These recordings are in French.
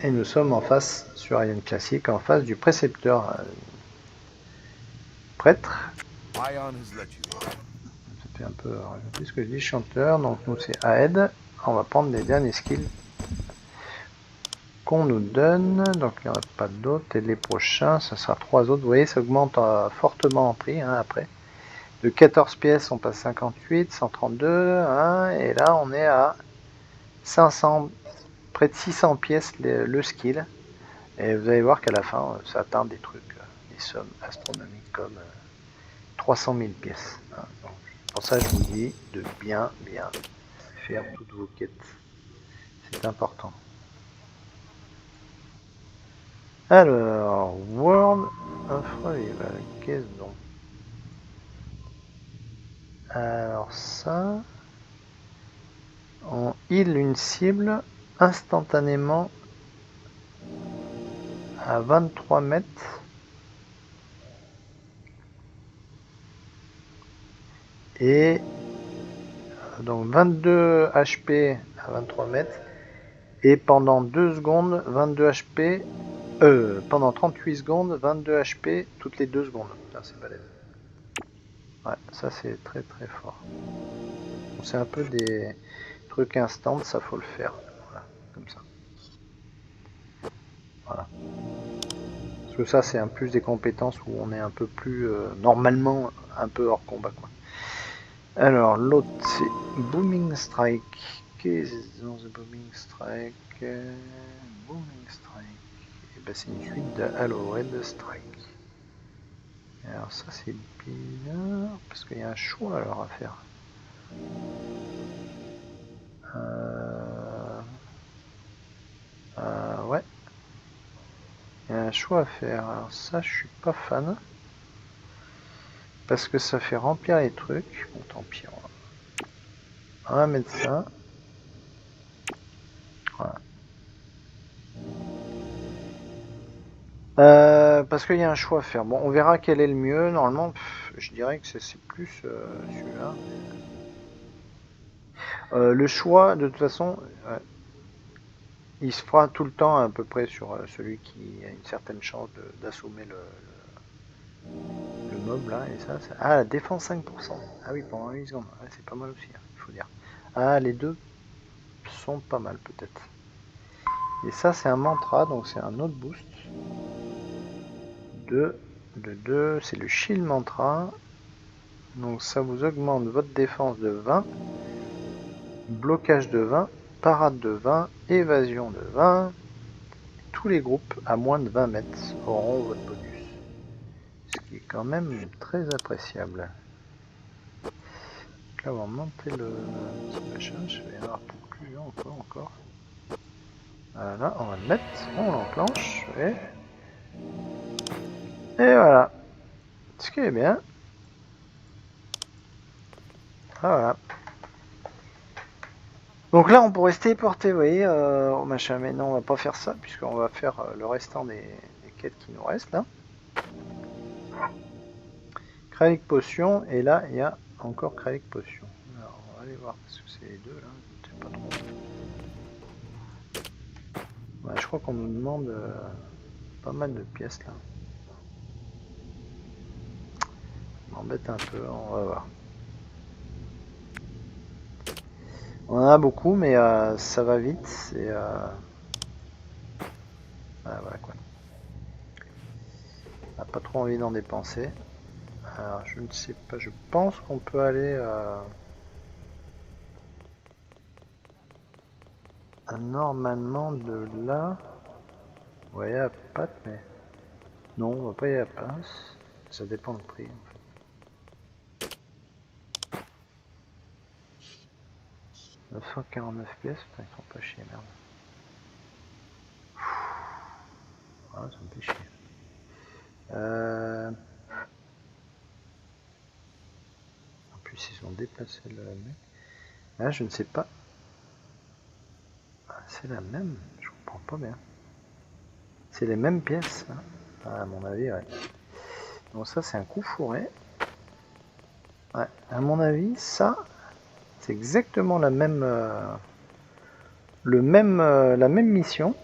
Et nous sommes en face sur Ion Classic, en face du précepteur prêtre. Ça fait un peu rajouter ce que je dis, chanteur. Donc nous c'est Aed. On va prendre les derniers skills qu'on nous donne. Donc il n'y en a pas d'autres. Et les prochains, ça sera 3 autres. Vous voyez, ça augmente fortement en prix après. De 14 pièces, on passe 58, 132. Hein, et là, on est à 500, près de 600 pièces le skill. Et vous allez voir qu'à la fin, ça atteint des trucs, des sommes astronomiques comme 300 000 pièces. Hein. Donc, pour ça, je vous dis de bien faire toutes vos quêtes. C'est important. Alors, World Infravival, qu'est-ce donc? Alors ça, on heal une cible instantanément à 23 mètres. Et donc 22 HP à 23 mètres. Et pendant 2 secondes, 22 HP. Pendant 38 secondes, 22 HP toutes les 2 secondes. C'est balèze. Ouais, ça c'est très fort. C'est un peu des trucs instants, ça faut le faire. Voilà, comme ça. Voilà. Parce que ça c'est un plus des compétences où on est un peu plus normalement un peu hors combat quoi. Alors l'autre c'est Booming Strike. Qu'est-ce dans The Booming Strike? Booming Strike. Et ben c'est une suite de Hallowed Strike. Alors ça c'est bien parce qu'il y a un choix alors à faire. Ouais. Il y a un choix à faire. Alors ça je suis pas fan. Parce que ça fait remplir les trucs. Bon tant pis. On va mettre ça. Voilà. Parce qu'il y a un choix à faire. Bon, on verra quel est le mieux. Normalement, je dirais que c'est plus celui-là. Le choix, de toute façon, il se fera tout le temps à peu près sur celui qui a une certaine chance d'assommer le mob là. Et ça, ah, la défense 5%. Ah oui, pendant 8 secondes. Ouais, c'est pas mal aussi, hein, il faut dire. Ah, les deux sont pas mal peut-être. Et ça, c'est un mantra, donc c'est un autre boost. De 2, c'est le shield mantra. Donc ça vous augmente votre défense de 20, blocage de 20, parade de 20, évasion de 20. Tous les groupes à moins de 20 mètres auront votre bonus. Ce qui est quand même très appréciable. Donc là on va monter le machin, je vais y avoir pour plus encore. Voilà, on va le mettre, on l'enclenche et voilà. Ce qui est bien. Voilà. Donc là on pourrait se téléporter, vous voyez, au machin, mais non on va pas faire ça puisqu'on va faire le restant des quêtes qui nous restent là. Kralik Potion, et là il y a encore Kralik Potion. Alors on va aller voir parce que c'est les deux là, je sais pas trop. Ouais, je crois qu'on nous demande pas mal de pièces là. Ça m'embête un peu, on va voir. On en a beaucoup mais ça va vite, c'est voilà quoi. On n'a pas trop envie d'en dépenser. Alors je ne sais pas, je pense qu'on peut aller normalement de là. Ouais, à Pat, mais non, on va pas y aller à Pince. Ça dépend du prix. En fait. 949 pièces, putain, ils sont pas chiés, merde. Ah, ça me fait chier. En plus, ils ont déplacé le mec. Là, je ne sais pas. Ah, c'est la même. Je comprends pas bien. C'est les mêmes pièces. Hein. Ah, à mon avis, ouais. Donc ça, c'est un coup fourré. Ouais. À mon avis, ça, c'est exactement la même la même mission.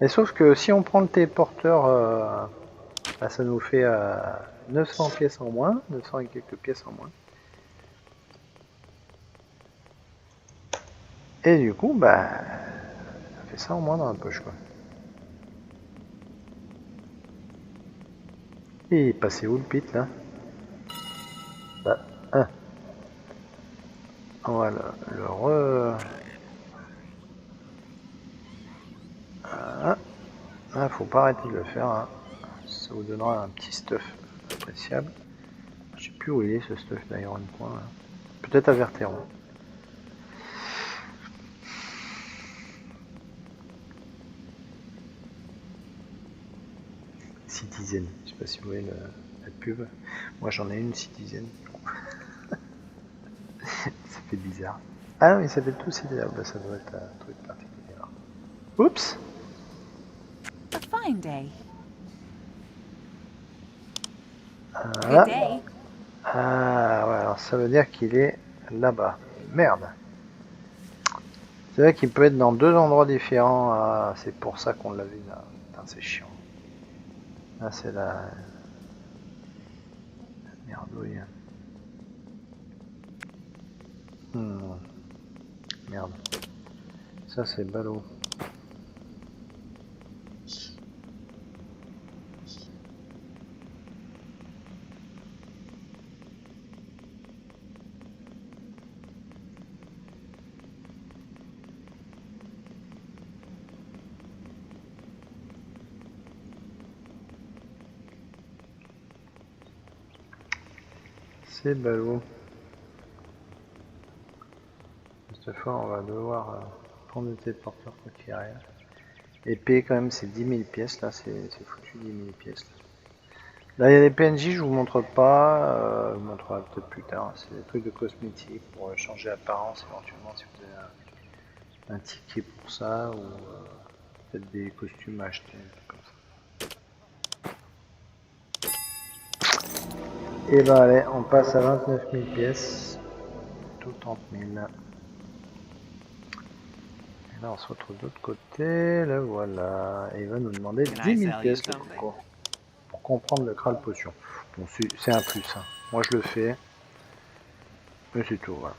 Et sauf que si on prend le téléporteur, bah, ça nous fait 900 pièces en moins, 900 et quelques pièces en moins. Et du coup, bah, ça fait ça en moins dans la poche, quoi. Et il est passé où le pit, là? Bah, on va le re... faut pas arrêter de le faire, hein. Ça vous donnera un petit stuff appréciable. Je sais plus où il est, ce stuff d'Iron Point, là. Peut-être à Verteron. Citizen, je sais pas si vous voyez la pub. Moi j'en ai une Citizen. Ça fait bizarre. Ah non, il s'appelle tout Citizen. Bah, ça doit être un truc particulier. Oups! A fine day. Voilà. Good day. Ah ouais, alors ça veut dire qu'il est là-bas. Merde. C'est vrai qu'il peut être dans deux endroits différents. Ah, c'est pour ça qu'on l'a vu là. Putain, c'est chiant. Là, c'est la merdouille. Merde. Ça, c'est ballot. C'est ballot. Cette fois, on va devoir prendre le téléporteur quoi qu'il arrive. Et payer quand même ces 10 000 pièces là, c'est foutu 10 000 pièces. Là, il y a des PNJ, je vous montre pas, je vous montrerai peut-être plus tard. C'est des trucs de cosmétiques pour changer l'apparence éventuellement si vous avez un ticket pour ça ou peut-être des costumes à acheter, comme ça. Et bah allez, on passe à 29 000 pièces. Tout 30 000. Et là on se retrouve de l'autre côté, là voilà. Et il va nous demander 10 000 pièces le coco. Pour comprendre le Kral Potion. Bon, c'est un plus. Hein. Moi je le fais. Mais c'est tout, voilà.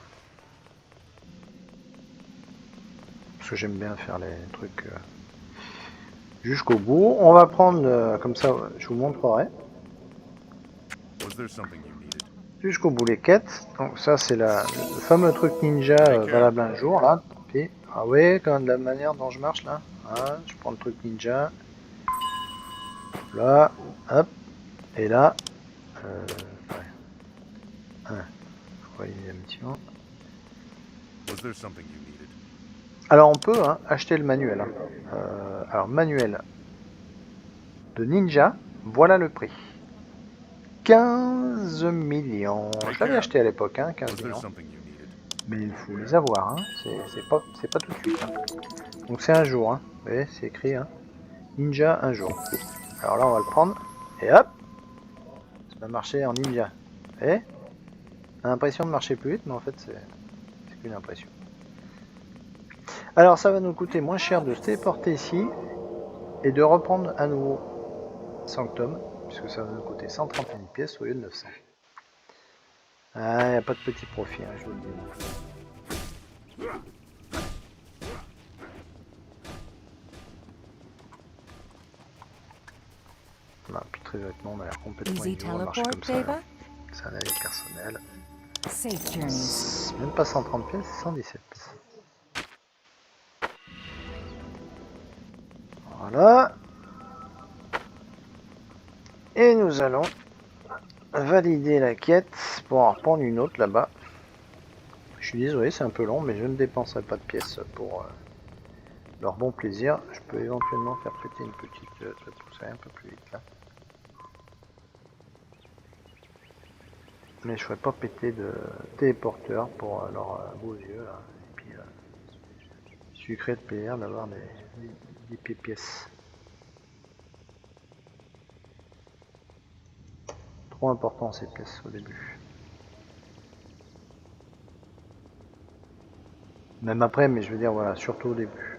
Parce que j'aime bien faire les trucs jusqu'au bout. On va prendre, comme ça, je vous montrerai. Jusqu'au bout les quêtes. Donc ça c'est le fameux truc ninja valable un jour là. Puis, ah ouais, quand même de la manière dont je marche là. Hein, je prends le truc ninja. Là, hop. Et là, ouais. Je crois qu'il y a un petit moment. Alors on peut acheter le manuel. Alors manuel de ninja, voilà le prix. 15 millions. Je l'avais acheté à l'époque, 15 millions. Mais il faut les avoir, c'est pas tout de suite. Donc c'est un jour, vous voyez, c'est écrit ninja un jour. Alors là on va le prendre, et hop, ça va marcher en ninja. Et on a l'impression de marcher plus vite, mais en fait c'est qu'une impression. Alors ça va nous coûter moins cher de se téléporter ici et de reprendre à nouveau Sanctum, puisque ça va nous coûter 130 000 pièces au lieu de 900. Ah, il n'y a pas de petit profit, je vous le dis. Voilà, puis très honnêtement, on a l'air complètement idiot à marcher comme ça. C'est un avis personnel. Même pas 130 pièces, c'est 117 pièces. Voilà. Et nous allons valider la quête pour en reprendre une autre là-bas. Je suis désolé, c'est un peu long, mais je ne dépenserai pas de pièces pour leur bon plaisir. Je peux éventuellement faire péter une petite... ça pousser un peu plus vite là. Mais je ne ferai pas péter de téléporteur pour leurs beaux yeux là. Et puis sucré de plaisir d'avoir des pièces. Trop important ces pièces au début. Même après, mais je veux dire, voilà, surtout au début.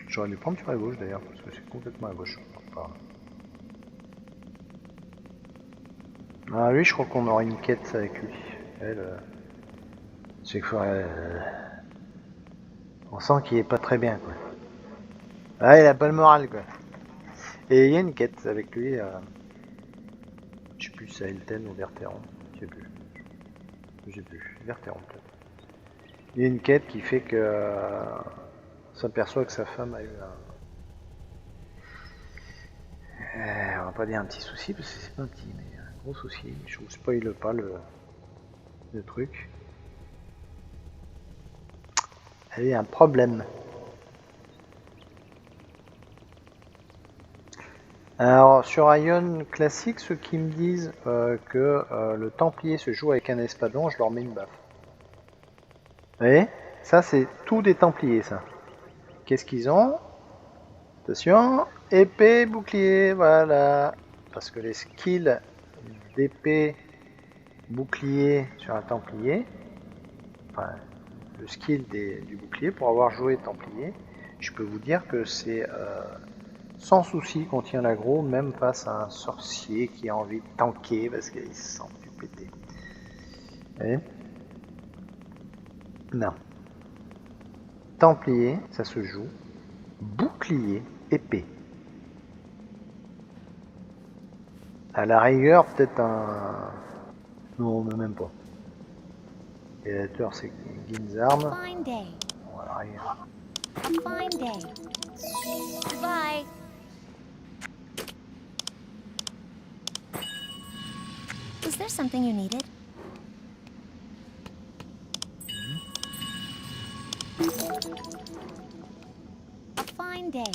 J'aurais dû prendre sur la gauche d'ailleurs, parce que c'est complètement à gauche. Ah, lui, je crois qu'on aura une quête avec lui. Elle, c'est que on sent qu'il est pas très bien, quoi. Ah, il a pas le moral, quoi. Et il y a une quête avec lui. Je sais plus si c'est Elten ou Verteron. Je sais plus. Je sais plus. Verteron, peut-être. Il y a une quête qui fait que s'aperçoit que sa femme a eu on va pas dire un petit souci, parce que c'est pas un petit, mais un gros souci. Je vous spoil pas le truc. Elle a eu un problème. Alors sur Ion classique, ceux qui me disent que le Templier se joue avec un espadon, je leur mets une baffe. Vous voyez? Ça c'est tout des Templiers, ça. Qu'est-ce qu'ils ont? Attention, épée, bouclier, voilà. Parce que les skills d'épée, bouclier sur un Templier, enfin le skill du bouclier pour avoir joué Templier, je peux vous dire que c'est sans souci qu'on tient l'aggro, même face à un sorcier qui a envie de tanker parce qu'il se sent plus pété. Et non. Templier, ça se joue. Bouclier, épée. À la rigueur, peut-être un... Non, même pas. L'éditeur, c'est Ginzarm. Fine day. Bon, à la rigueur. A fine day. Goodbye. Is there something you needed? A fine day.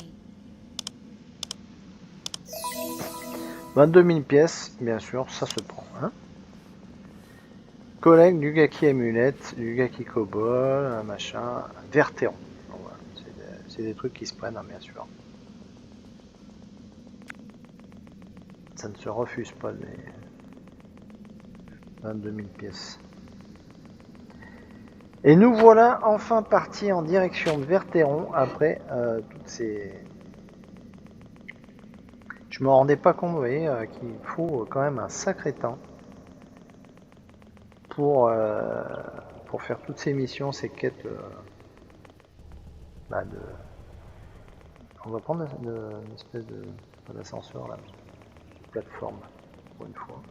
22 000 pièces, bien sûr, ça se prend. Hein. Collègue du Gaki Amulette, du Gaki Cobol, un machin, Vertéon. Bon, voilà. C'est des trucs qui se prennent, hein, bien sûr. Ça ne se refuse pas, les 22 000 pièces. Et nous voilà enfin partis en direction de Vertéon après toutes ces... Je me rendais pas compte, vous voyez, qu'il faut quand même un sacré temps pour faire toutes ces missions, ces quêtes de... On va prendre une espèce d'ascenseur là, de plateforme, pour une fois.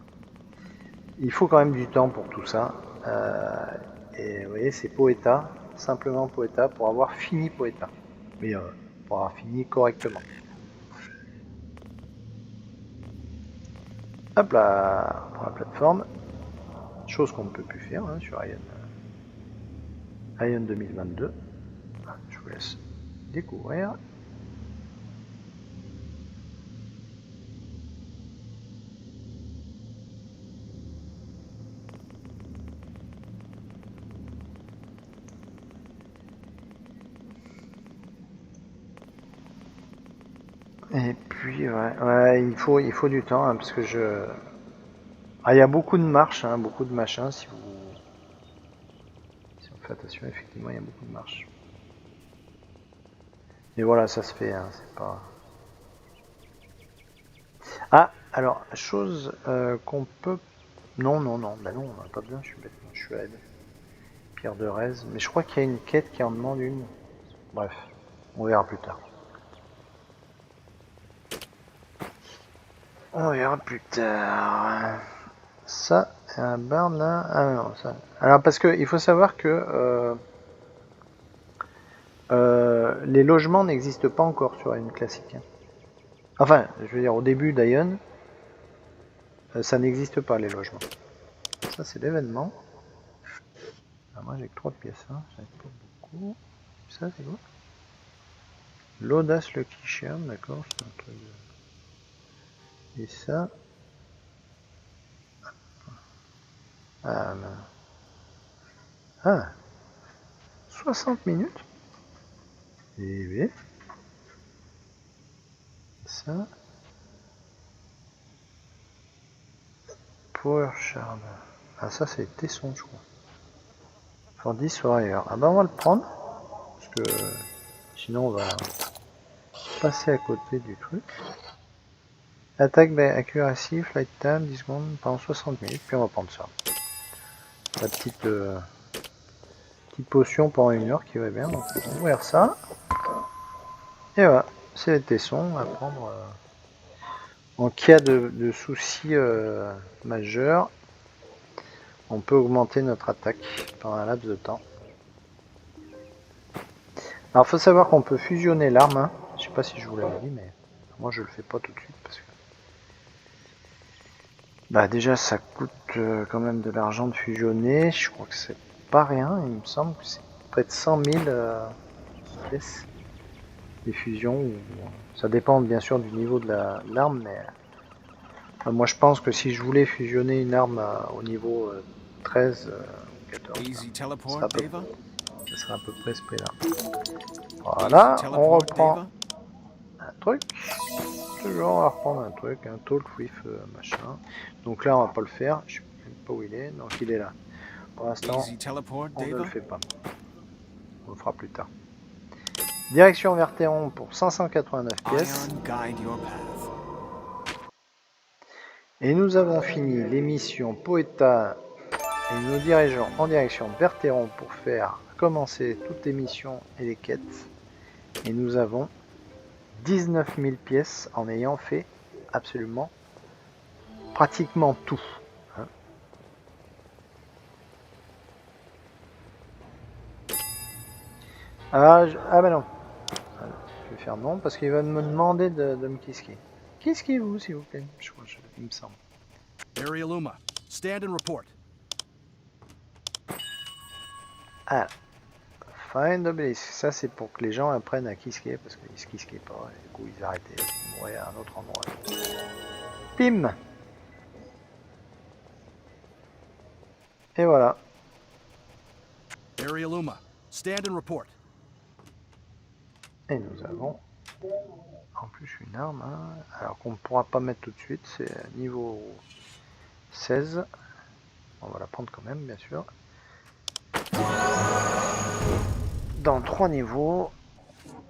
Il faut quand même du temps pour tout ça. Et vous voyez, c'est Poeta, simplement Poeta, pour avoir fini Poeta. Mais pour avoir fini correctement. Hop là, pour la plateforme. Chose qu'on ne peut plus faire hein, sur Ion 2022. Je vous laisse découvrir. Et puis, ouais, il faut du temps, hein, parce que il y a beaucoup de marches, hein, beaucoup de machins, si on fait attention, effectivement, il y a beaucoup de marches. Et voilà, ça se fait, hein, c'est pas... Ah, alors, chose qu'on peut... Non, bah non, on n'a pas besoin, je suis bête, je suis aide. Pierre de Rez, mais je crois qu'il y a une quête qui en demande une. Bref, on verra plus tard. On verra plus tard. Ça, c'est un bar là. Ah non, ça. Alors, parce qu'il faut savoir que les logements n'existent pas encore sur une classique. Hein. Enfin, je veux dire, au début d'Ion, ça n'existe pas les logements. Ça, c'est l'événement. Moi, j'ai que 3 pièces. Hein. J'en ai pas beaucoup. Ça, c'est quoi? L'audace, le cliché, d'accord, c'est un truc de... Et ça... Ah, 60 minutes. Et oui. Ça. Power Shard. Ah ça c'est tesson je crois. For 10 ou ailleurs. Ah bah on va le prendre. Parce que sinon on va passer à côté du truc. Attaque by accuracy, flight time, 10 secondes pendant 60 minutes. Puis on va prendre ça. La petite potion pendant 1 heure qui va bien. Donc on va ouvrir ça. Et voilà. C'est les tessons à prendre en cas de soucis majeurs. On peut augmenter notre attaque pendant un laps de temps. Alors il faut savoir qu'on peut fusionner l'arme. Hein. Je sais pas si je vous l'avais dit, mais moi je le fais pas tout de suite parce que bah déjà ça coûte quand même de l'argent de fusionner. Je crois que c'est pas rien. Il me semble que c'est près de 100 000 pièces des fusions. Ça dépend bien sûr du niveau de l'arme, mais moi je pense que si je voulais fusionner une arme au niveau 13 ou 14, ça serait à peu près ce prix là. Voilà, on reprend un truc. Toujours on va reprendre un truc, un talk with machin. Donc là on va pas le faire, je sais même pas où il est, donc il est là. Pour l'instant on ne le fait pas. On le fera plus tard. Direction Verteron pour 589 pièces. Et nous avons fini l'émission Poeta et nous nous dirigeons en direction Verteron pour faire commencer toutes les missions et les quêtes. Et nous avons 19 000 pièces en ayant fait absolument pratiquement tout. Hein. Ah bah non. Je vais faire non parce qu'il va me demander de me kisquer. Kisquez-vous s'il vous plaît. Je crois, il me semble. Area Luma, stand and report. Ah, Find Obelisk. Ça c'est pour que les gens apprennent à kisquer parce qu'ils se kisquaient pas. Et du coup ils arrêtaient. Ils mouraient à un autre endroit. Pim. Et voilà. Area Luma, stand and report. Et nous avons en plus une arme, hein, alors qu'on ne pourra pas mettre tout de suite, c'est niveau 16. On va la prendre quand même, bien sûr. Dans 3 niveaux.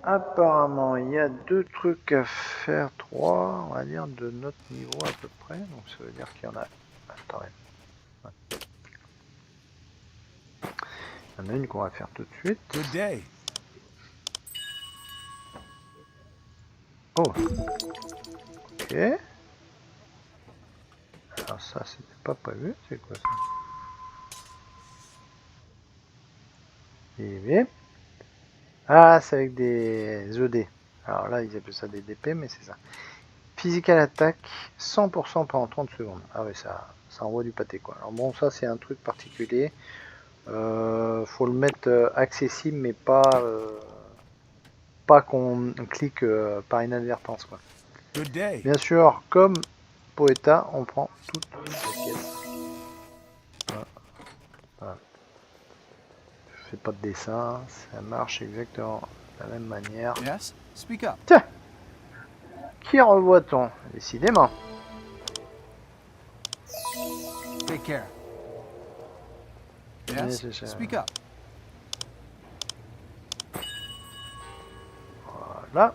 Apparemment, il y a 2 trucs à faire, 3, on va dire, de notre niveau à peu près. Donc ça veut dire qu'il y en a... Attends, ouais. Il y en a une qu'on va faire tout de suite. Good day. Oh. Ok. Alors ça, c'était pas prévu. C'est quoi ça? Et bien. Ah, c'est avec des ED. Alors là, ils appellent ça des DP, mais c'est ça. Physical attack, 100% pendant 30 secondes. Ah ouais, ça envoie du pâté, quoi. Alors bon, ça, c'est un truc particulier. Faut le mettre accessible, mais pas qu'on clique par inadvertance, quoi. Good day. Bien sûr, comme Poeta, on prend toutes les pièces. Voilà. Je fais pas de dessin, ça marche exactement de la même manière. Yes, speak up. Tiens, qui revoit-on? Décidément. Take care. Yes, speak up. Voilà.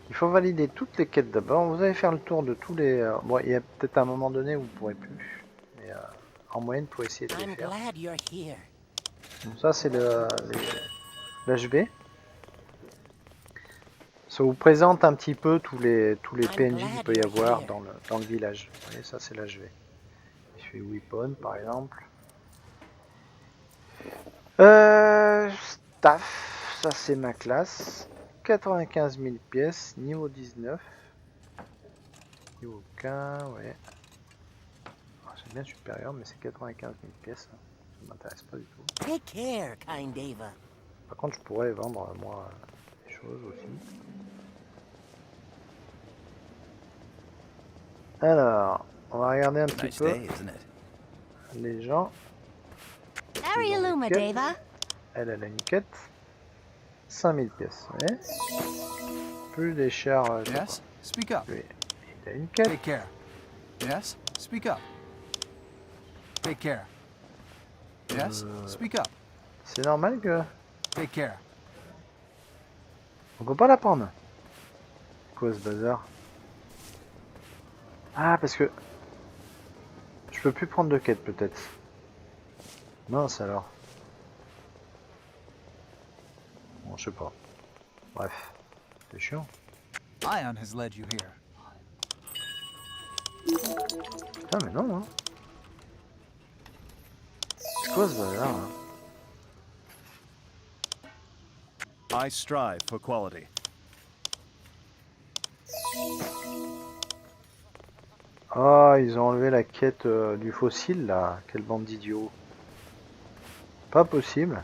Il faut valider toutes les quêtes d'abord. Vous allez faire le tour de tous les... bon, il y a peut-être un moment donné où vous ne pourrez plus. Mais en moyenne, pour essayer de les faire. Donc ça, c'est l'HB. Ça vous présente un petit peu tous les PNJ qu'il peut y avoir dans le village. Vous voyez, ça, c'est l'HB. Je fais Weapon, par exemple. Staff, ça, c'est ma classe. 95 000 pièces, niveau 19. Niveau 15, ouais. C'est bien supérieur, mais c'est 95 000 pièces. Ça m'intéresse pas du tout. Take care, kind Ava. Par contre, je pourrais vendre, moi, des choses aussi. Alors, on va regarder un petit peu les gens. Area Luma, Deva. Elle a une quête. 5000 pièces. Ouais. Plus des chars. Yes? Speak up. Lui, il a une quête. Take care. Yes? Speak up. Take care. Yes? Speak up. C'est normal que. Take care. On peut pas la prendre. C'est quoi ce bazar? Ah, parce que. Je peux plus prendre de quête peut-être. Mince alors. Bon, je sais pas. Bref. C'est chiant. Ion has led you here. Putain, mais non, hein. C'est quoi ce bazar hein? I strive for quality. Ah, ils ont enlevé la quête du fossile là. Quelle bande d'idiots. Pas possible.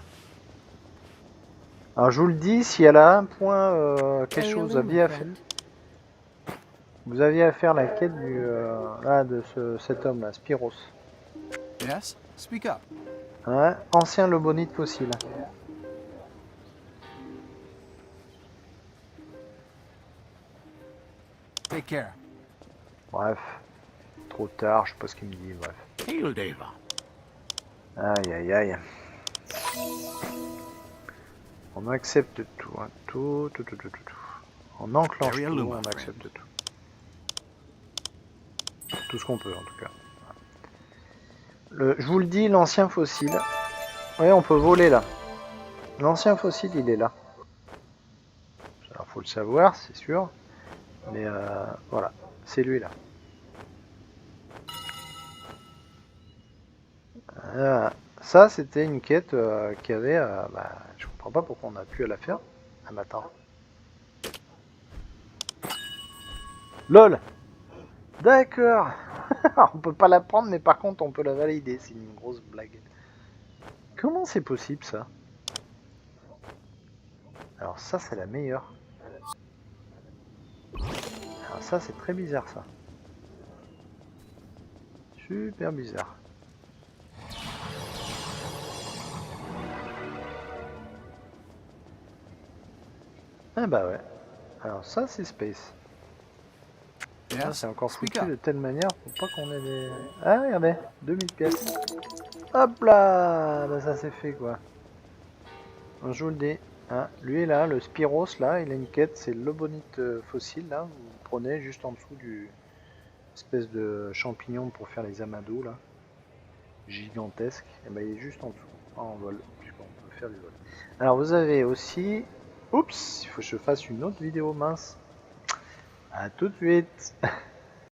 Alors je vous le dis, si elle a un point, quelque chose, vous aviez à faire la quête du là, de cet homme là, Spiros. Yes? Speak up. Ouais, ancien lobonite fossile. Take care. Bref, trop tard, je sais pas ce qu'il me dit, bref. Hail, Deva. Aïe aïe aïe. On accepte tout, hein. Tout. On enclenche Very tout, alone, on my accepte tout. Tout ce qu'on peut en tout cas. Je vous le dis, l'ancien fossile. Oui, on peut voler là. L'ancien fossile, il est là. Alors, faut le savoir, c'est sûr. Mais voilà, c'est lui là. Ça, c'était une quête qui avait. Je comprends pas pourquoi on a pu la faire. Ah, mais attends. LOL. D'accord. On peut pas la prendre, mais par contre, on peut la valider. C'est une grosse blague. Comment c'est possible ça? Alors ça, c'est la meilleure. Alors ça, c'est très bizarre ça. Super bizarre. Ah bah ouais. Alors ça, c'est Space. Yes? C'est encore Speak foutu up. de telle manière pour pas qu'on ait des... Ah regardez, 2000 pièces. Hop là, bah ça c'est fait quoi. Je vous le dis. Hein, lui là, le Spiros là, il a une quête, c'est le lobonite fossile là. Vous prenez juste en dessous du espèce de champignon pour faire les amadous là. Gigantesque. Et ben il est juste en dessous, en vol, puisqu'on peut faire du vol. Alors vous avez aussi... Oups, il faut que je fasse une autre vidéo mince. À tout de suite.